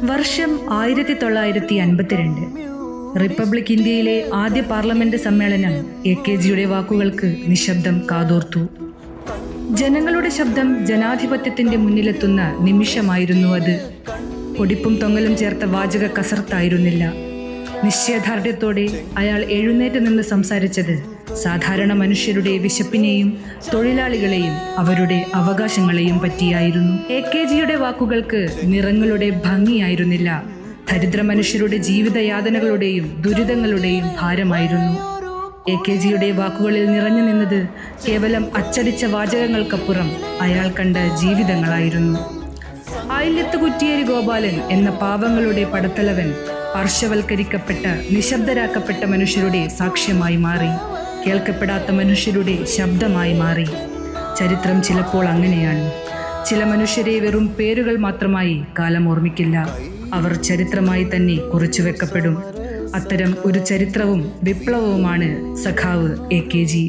വർഷം 1952. റിപ്പബ്ലിക് ഇന്ത്യയിലെ ആദ്യ പാർലമെന്റ് സമ്മേളനം എ.കെ.ജിയുടെ വാക്കുകൾക്ക് നിശബ്ദം കാതോർത്തു. ജനങ്ങളുടെ ശബ്ദം ജനാധിപത്യത്തിന്റെ മുന്നിലെത്തുന്ന നിമിഷമായിരുന്നു അത്. പൊടിപ്പും തൊങ്ങലും ചേർത്ത വാചക കസർത്തായിരുന്നില്ല. നിശ്ചയദാർഢ്യത്തോടെ അയാൾ എഴുന്നേറ്റ് നിന്ന് സംസാരിച്ചത് സാധാരണ മനുഷ്യരുടെ വിശപ്പിനെയും തൊഴിലാളികളെയും അവരുടെ അവകാശങ്ങളെയും പറ്റിയായിരുന്നു. എ.കെ.ജിയുടെ വാക്കുകൾക്ക് നിറങ്ങളുടെ ഭംഗിയായിരുന്നില്ല, ദരിദ്ര മനുഷ്യരുടെ ജീവിതയാതനകളുടെയും ദുരിതങ്ങളുടെയും ഭാരമായിരുന്നു. എ.കെ.ജിയുടെ വാക്കുകളിൽ നിറഞ്ഞു നിന്നത് കേവലം അച്ചടിച്ച വാചകങ്ങൾക്കപ്പുറം അയാൾ കണ്ട ജീവിതങ്ങളായിരുന്നു. ആയില്യത്ത് കുറ്റിയേരി ഗോപാലൻ എന്ന പാവങ്ങളുടെ പടത്തലവൻ പാർശ്വവൽക്കരിക്കപ്പെട്ട നിശബ്ദരാക്കപ്പെട്ട മനുഷ്യരുടെ സാക്ഷ്യമായി മാറി, കേൾക്കപ്പെടാത്ത മനുഷ്യരുടെ ശബ്ദമായി മാറി. ചരിത്രം ചിലപ്പോൾ അങ്ങനെയാണ്. ചില മനുഷ്യരെ വെറും പേരുകൾ മാത്രമായി കാലം ഓർമ്മിക്കില്ല, അവർ ചരിത്രമായി തന്നെ കുറിച്ചു വെക്കപ്പെടും. അത്തരം ഒരു ചരിത്രവും വിപ്ലവവുമാണ് സഖാവ് എ.കെ.ജി.